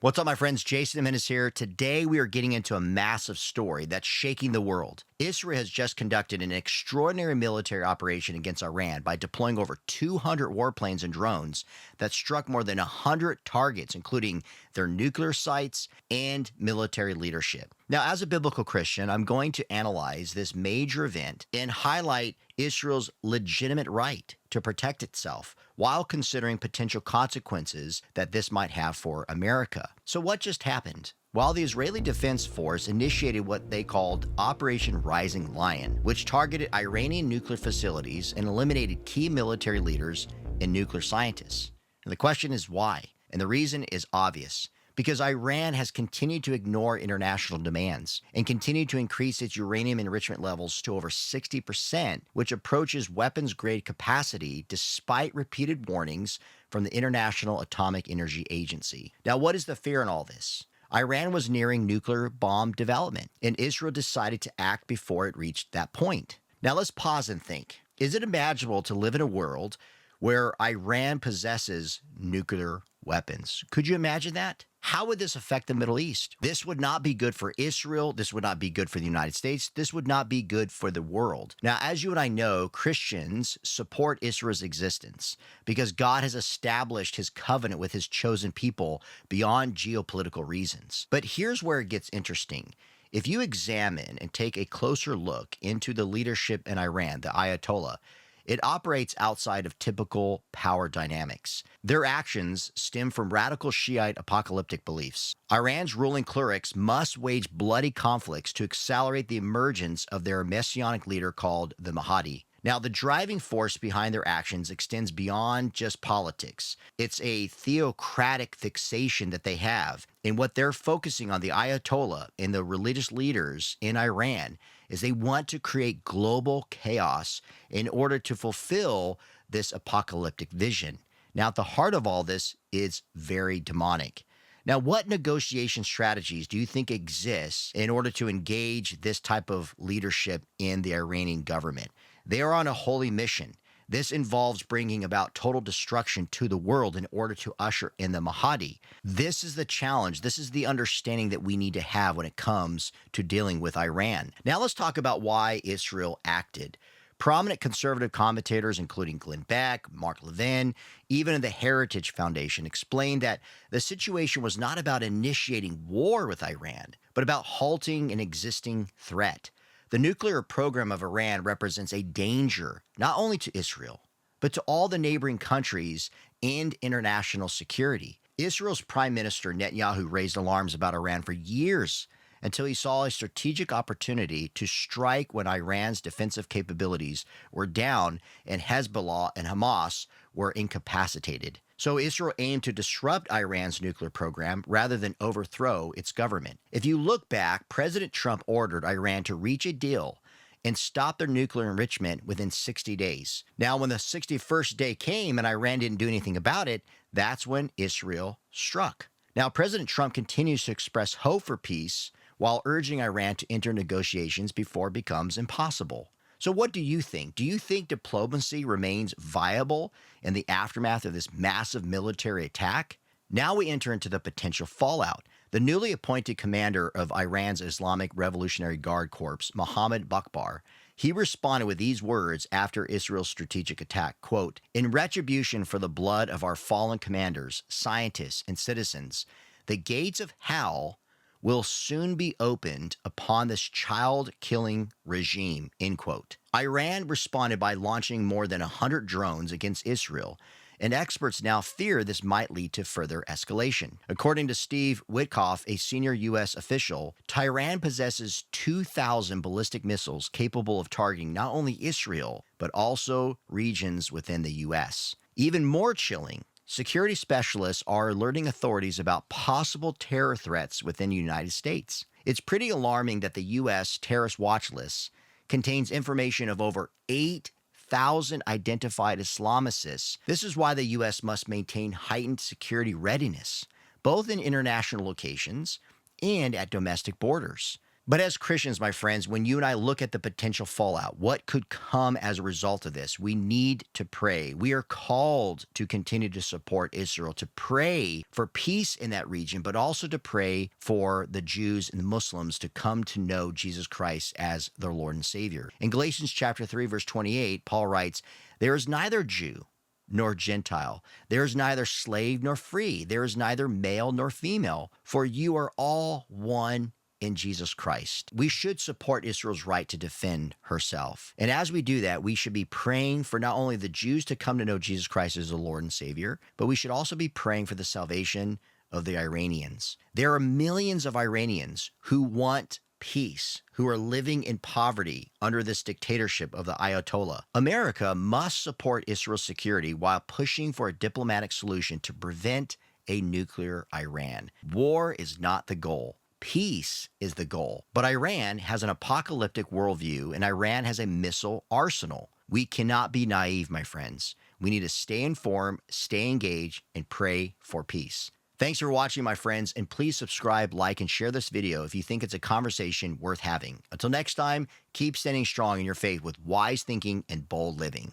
What's up, my friends? Jason Jimenez here. Today, we are getting into a massive story that's shaking the world. Israel has just conducted an extraordinary military operation against Iran by deploying over 200 warplanes and drones that struck more than 100 targets, including their nuclear sites and military leadership. Now, as a biblical Christian, I'm going to analyze this major event and highlight Israel's legitimate right to protect itself while considering potential consequences that this might have for America. So, what just happened? While the Israeli Defense Force initiated what they called Operation Rising Lion, which targeted Iranian nuclear facilities and eliminated key military leaders and nuclear scientists. And the question is why? And the reason is obvious. Because Iran has continued to ignore international demands and continued to increase its uranium enrichment levels to over 60%, which approaches weapons grade capacity despite repeated warnings from the International Atomic Energy Agency. Now, what is the fear in all this? Iran was nearing nuclear bomb development, and Israel decided to act before it reached that point. Now, let's pause and think. Is it imaginable to live in a world where Iran possesses nuclear weapons? Could you imagine that? How would this affect the Middle East? This would not be good for Israel. This would not be good for the United States. This would not be good for the world. Now, as you and I know, Christians support Israel's existence because God has established his covenant with his chosen people beyond geopolitical reasons. But here's where it gets interesting. If you examine and take a closer look into the leadership in Iran, the Ayatollah, it operates outside of typical power dynamics. Their actions stem from radical Shiite apocalyptic beliefs. Iran's ruling clerics must wage bloody conflicts to accelerate the emergence of their messianic leader called the Mahdi. Now, the driving force behind their actions extends beyond just politics. It's a theocratic fixation that they have. And what they're focusing on, the Ayatollah and the religious leaders in Iran, is they want to create global chaos in order to fulfill this apocalyptic vision. Now, at the heart of all this is very demonic. Now, what negotiation strategies do you think exist in order to engage this type of leadership in the Iranian government? They are on a holy mission. This involves bringing about total destruction to the world in order to usher in the Mahdi. This is the challenge. This is the understanding that we need to have when it comes to dealing with Iran. Now let's talk about why Israel acted. Prominent conservative commentators, including Glenn Beck, Mark Levin, even in the Heritage Foundation, explained that the situation was not about initiating war with Iran, but about halting an existing threat. The nuclear program of Iran represents a danger not only to Israel, but to all the neighboring countries and international security. Israel's Prime Minister Netanyahu raised alarms about Iran for years until he saw a strategic opportunity to strike when Iran's defensive capabilities were down and Hezbollah and Hamas were incapacitated. So Israel aimed to disrupt Iran's nuclear program rather than overthrow its government. If you look back, President Trump ordered Iran to reach a deal and stop their nuclear enrichment within 60 days. Now, when the 61st day came and Iran didn't do anything about it, that's when Israel struck. Now, President Trump continues to express hope for peace while urging Iran to enter negotiations before it becomes impossible. So what do you think? Do you think diplomacy remains viable in the aftermath of this massive military attack? Now we enter into the potential fallout. The newly appointed commander of Iran's Islamic Revolutionary Guard Corps, Mohammed Bakbar, he responded with these words after Israel's strategic attack, quote, "In retribution for the blood of our fallen commanders, scientists, and citizens, the gates of hell will soon be opened upon this child-killing regime," end quote. Iran responded by launching more than 100 drones against Israel, and experts now fear this might lead to further escalation. According to Steve Witkoff, a senior U.S. official, Tehran possesses 2,000 ballistic missiles capable of targeting not only Israel, but also regions within the U.S. Even more chilling, security specialists are alerting authorities about possible terror threats within the United States. It's pretty alarming that the U.S. terrorist watch list contains information of over 8,000 identified Islamists. This is why the U.S. must maintain heightened security readiness, both in international locations and at domestic borders. But as Christians, my friends, when you and I look at the potential fallout, what could come as a result of this, we need to pray. We are called to continue to support Israel, to pray for peace in that region, but also to pray for the Jews and the Muslims to come to know Jesus Christ as their Lord and Savior. In Galatians chapter 3, verse 28, Paul writes, "There is neither Jew nor Gentile. There is neither slave nor free. There is neither male nor female, for you are all one in Jesus Christ." We should support Israel's right to defend herself. And as we do that, we should be praying for not only the Jews to come to know Jesus Christ as the Lord and Savior, but we should also be praying for the salvation of the Iranians. There are millions of Iranians who want peace, who are living in poverty under this dictatorship of the Ayatollah. America must support Israel's security while pushing for a diplomatic solution to prevent a nuclear Iran. War is not the goal. Peace is the goal. But Iran has an apocalyptic worldview, and Iran has a missile arsenal. We cannot be naive, my friends. We need to stay informed, stay engaged, and pray for peace. Thanks for watching, my friends, and please subscribe, like, and share this video if you think it's a conversation worth having. Until next time, keep standing strong in your faith with wise thinking and bold living.